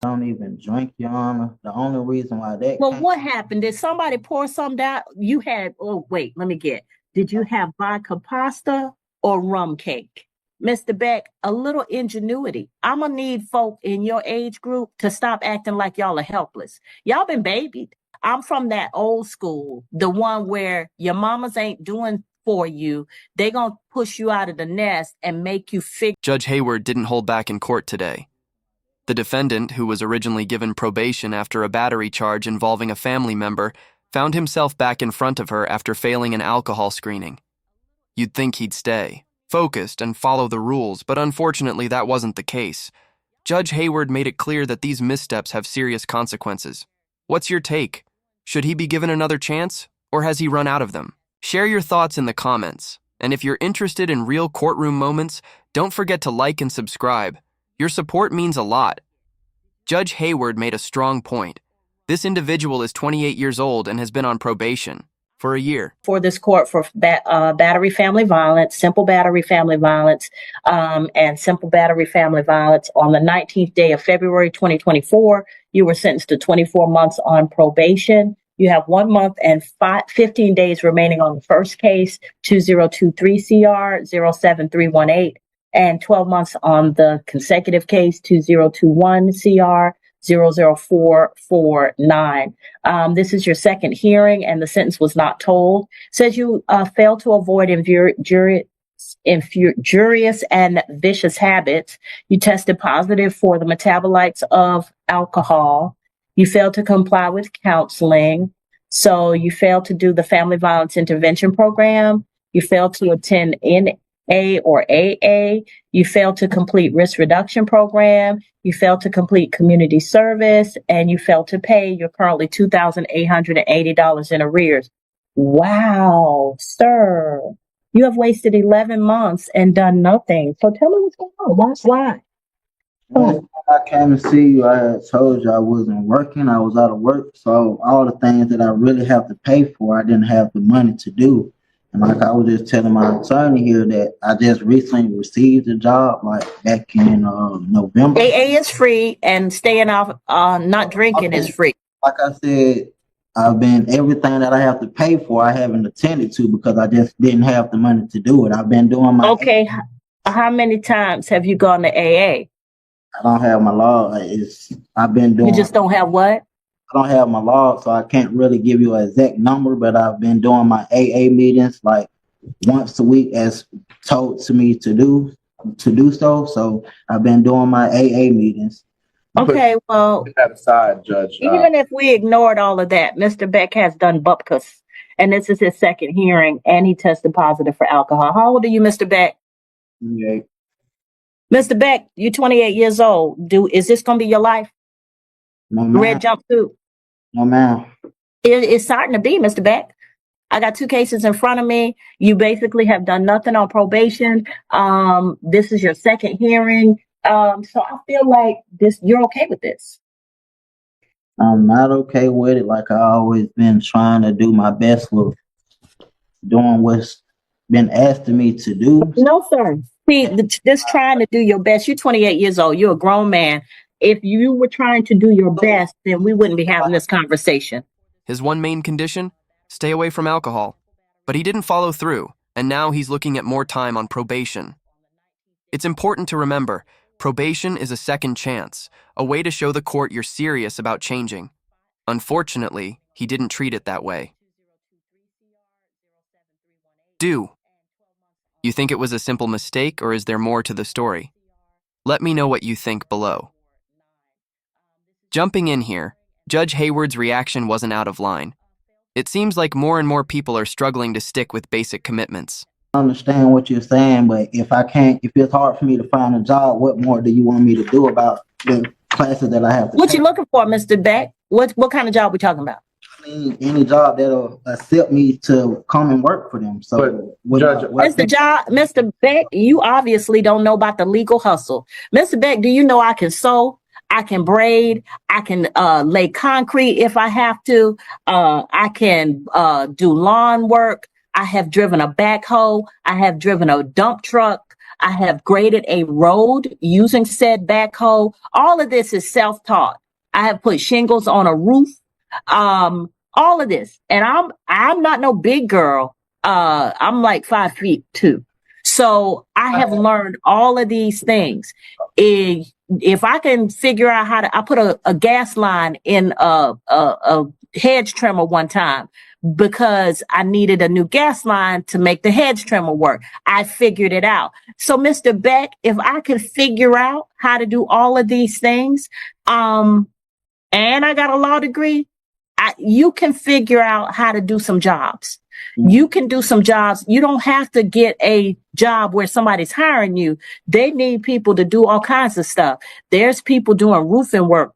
don't even drink, Your Honor. The only reason why that Well, came, what happened? Did somebody pour some down? You had, oh, wait, let me get. Did you have vodka pasta or rum cake? Mr. Beck, a little ingenuity. I'm going to need folk in your age group to stop acting like y'all are helpless. Y'all been babied. I'm from that old school, the one where your mamas ain't doing for you. They going to push you out of the nest and make you figure. Judge Hayward didn't hold back in court today. The defendant, who was originally given probation after a battery charge involving a family member, found himself back in front of her after failing an alcohol screening. You'd think he'd stay, focused, and follow the rules, but unfortunately that wasn't the case. Judge Hayward made it clear that these missteps have serious consequences. What's your take? Should he be given another chance, or has he run out of them? Share your thoughts in the comments, and if you're interested in real courtroom moments, don't forget to like and subscribe. Your support means a lot. Judge Hayward made a strong point. This individual is 28 years old and has been on probation for a year. For this court for battery family violence, simple battery family violence, and simple battery family violence. On the 19th day of February 2024, you were sentenced to 24 months on probation. You have 1 month and 15 days remaining on the first case, 2023 CR 07318. And 12 months on the consecutive case, 2021 CR 00449. This is your second hearing, and the sentence was not told. Says you failed to avoid injurious and vicious habits. You tested positive for the metabolites of alcohol. You failed to comply with counseling. So you failed to do the family violence intervention program. You failed to attend NA or AA. You failed to complete risk reduction program. You failed to complete community service, and you failed to pay your currently $2,880 in arrears. Wow, sir, you have wasted 11 months and done nothing. So tell me what's going on. Why? when I came to see you, I had told you I wasn't working. I was out of work. So all the things that I really have to pay for, I didn't have the money to do. And like I was just telling my attorney here that I just recently received a job, like back in November. AA is free, and staying off, not drinking is free. Like I said, I've been everything that I have to pay for, I haven't attended to because I just didn't have the money to do it. I've been doing my Okay, how many times have you gone to AA? I don't have my log. I've been doing. You just don't have what? I don't have my log, so I can't really give you an exact number. But I've been doing my AA meetings like once a week, as told to me to do so. So I've been doing my AA meetings. Okay, well, that aside, Judge. Even if we ignored all of that, Mr. Beck has done bupkis, and this is his second hearing, and he tested positive for alcohol. How old are you, Mr. Beck? 28. Mr. Beck, you're 28 years old. Is this going to be your life? No, ma'am. Red jumpsuit. No, ma'am. It's starting to be, Mr. Beck. I got 2 cases in front of me. You basically have done nothing on probation. This is your second hearing. So I feel like you're okay with this. I'm not okay with it. Like I always been trying to do my best with doing what's been asked of me to do. No, sir. See, just trying to do your best. You're 28 years old. You're a grown man. If you were trying to do your best, then we wouldn't be having this conversation. His one main condition? Stay away from alcohol. But he didn't follow through, and now he's looking at more time on probation. It's important to remember, probation is a second chance, a way to show the court you're serious about changing. Unfortunately, he didn't treat it that way. You think it was a simple mistake, or is there more to the story? Let me know what you think below. Jumping in here, Judge Hayward's reaction wasn't out of line. It seems like more and more people are struggling to stick with basic commitments. I understand what you're saying, but if it's hard for me to find a job, what more do you want me to do about the classes that I have to What take? you looking for, Mr. Beck? What kind of job we talking about? Any job that'll accept me to come and work for them. So, Mr. Beck, you obviously don't know about the legal hustle. Mr. Beck, do you know I can sew? I can braid. I can lay concrete if I have to. I can do lawn work. I have driven a backhoe. I have driven a dump truck. I have graded a road using said backhoe. All of this is self-taught. I have put shingles on a roof. All of this. And I'm not no big girl. I'm like 5'2". So I have learned all of these things. If I can figure out how to, I put a gas line in a hedge trimmer one time because I needed a new gas line to make the hedge trimmer work. I figured it out. So Mr. Beck, if I could figure out how to do all of these things, and I got a law degree, you can figure out how to do some jobs. You can do some jobs. You don't have to get a job where somebody's hiring you. They need people to do all kinds of stuff. There's people doing roofing work,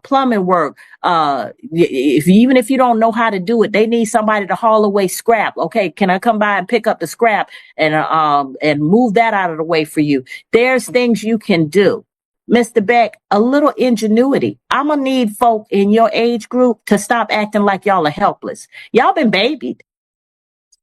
plumbing work. Even if you don't know how to do it, they need somebody to haul away scrap. Okay, can I come by and pick up the scrap and move that out of the way for you? There's things you can do. Mr. Beck, a little ingenuity. I'm gonna need folk in your age group to stop acting like y'all are helpless. Y'all been babied.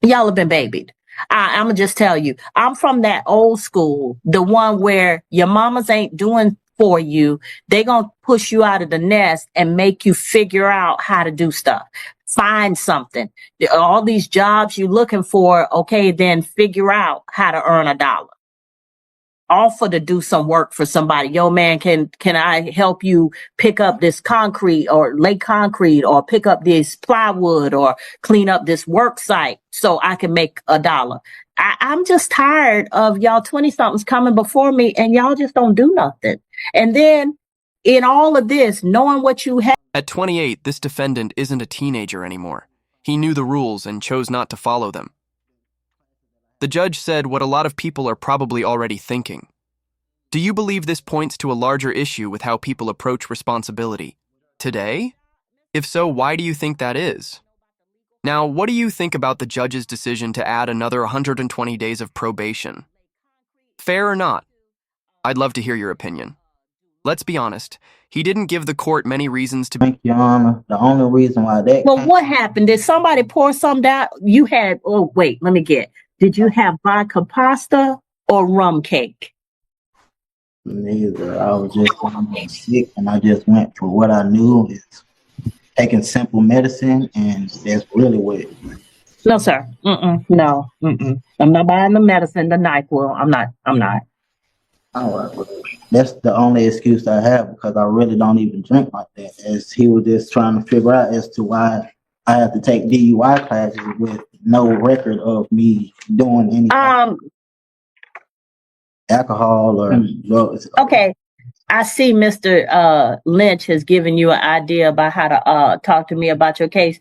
Y'all have been babied. I'm gonna just tell you, I'm from that old school, the one where your mamas ain't doing for you. They gonna push you out of the nest and make you figure out how to do stuff. Find something. All these jobs you're looking for, okay, then figure out how to earn $1. Offer to do some work for somebody. Yo, man, can I help you pick up this concrete or lay concrete or pick up this plywood or clean up this work site so I can make $1? I'm just tired of y'all 20-somethings coming before me and y'all just don't do nothing. And then in all of this, knowing what you have. At 28, this defendant isn't a teenager anymore. He knew the rules and chose not to follow them. The judge said what a lot of people are probably already thinking. Do you believe this points to a larger issue with how people approach responsibility today? If so, why do you think that is? Now, what do you think about the judge's decision to add another 120 days of probation? Fair or not? I'd love to hear your opinion. Let's be honest, he didn't give the court many reasons to... Thank you, Your Honor. The only reason why that... Well, what happened? Did somebody pour some down? You had, oh, wait, let me get. Did you have vodka pasta or rum cake? Neither. I was just sick, and I just went for what I knew is taking simple medicine, and that's really what. No, sir. No. I'm not buying the medicine, the NyQuil. I'm not. All right. Well, that's the only excuse I have because I really don't even drink like that. As he was just trying to figure out as to why I have to take DUI classes with no record of me doing any alcohol or drugs. Okay. I see Mr. Lynch has given you an idea about how to talk to me about your case.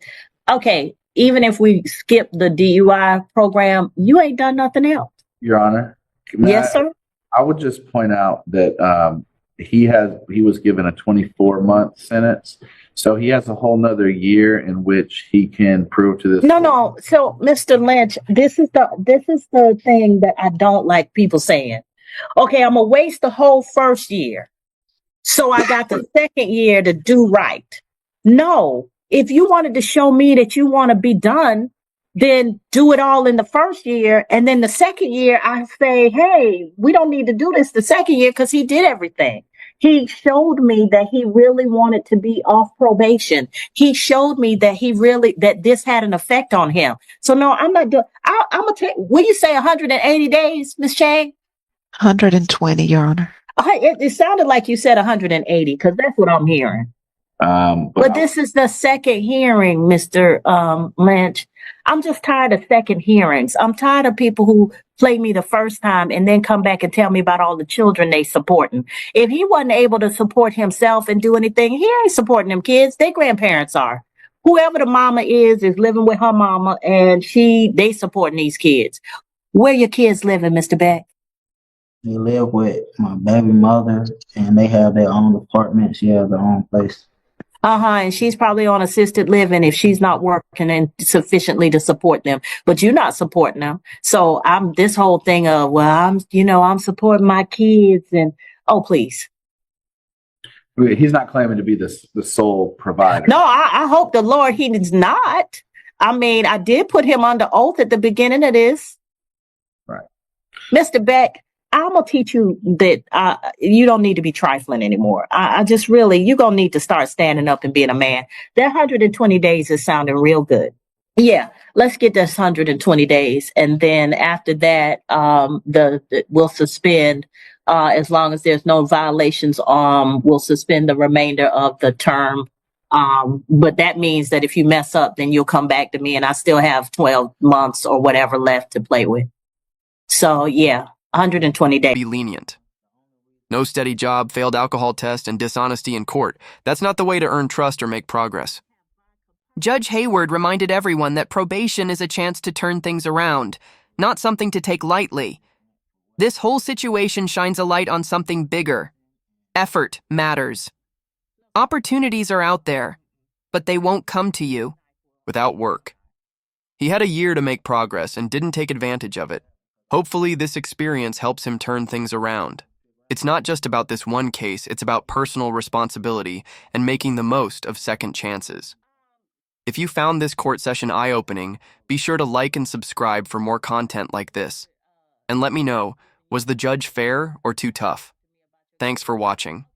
Okay. Even if we skip the DUI program, you ain't done nothing else. Your Honor. Yes, sir. I would just point out that he was given a 24-month sentence. So he has a whole nother year in which he can prove to this. No. So, Mr. Lynch, this is the thing that I don't like people saying. Okay, I'm gonna waste the whole first year, so I got the second year to do right. No, if you wanted to show me that you want to be done, then do it all in the first year, and then the second year I say, hey, we don't need to do this the second year because he did everything. He showed me that he really wanted to be off probation. He showed me that this had an effect on him. So no, I'm not doing. I'm gonna take. Will you say 180 days, Ms. Chang? 120, Your Honor. It sounded like you said 180 because that's what I'm hearing. But this is the second hearing, Mr. Lynch. I'm just tired of second hearings. I'm tired of people who play me the first time and then come back and tell me about all the children they supporting. If he wasn't able to support himself and do anything, he ain't supporting them kids. Their grandparents are. Whoever the mama is living with her mama and they supporting these kids. Where your kids living, Mr. Beck? They live with my baby mother, and they have their own apartment. She has her own place. And she's probably on assisted living if she's not working and sufficiently to support them. But you're not supporting them. So I'm this whole thing of, well, I'm supporting my kids and please. He's not claiming to be the sole provider. No, I hope the Lord he is not. I mean, I did put him under oath at the beginning of this. Right. Mr. Beck, I'm gonna teach you that you don't need to be trifling anymore. I just really, you're gonna need to start standing up and being a man. That 120 days is sounding real good. Yeah, let's get this 120 days, and then after that, we'll suspend. As long as there's no violations, we'll suspend the remainder of the term. But that means that if you mess up, then you'll come back to me, and I still have 12 months or whatever left to play with. So yeah, 120 days. Be lenient. No steady job, failed alcohol test, and dishonesty in court. That's not the way to earn trust or make progress. Judge Hayward reminded everyone that probation is a chance to turn things around, not something to take lightly. This whole situation shines a light on something bigger. Effort matters. Opportunities are out there, but they won't come to you Without work. He had a year to make progress and didn't take advantage of it. Hopefully, this experience helps him turn things around. It's not just about this one case, it's about personal responsibility and making the most of second chances. If you found this court session eye-opening, be sure to like and subscribe for more content like this. And let me know, was the judge fair or too tough? Thanks for watching.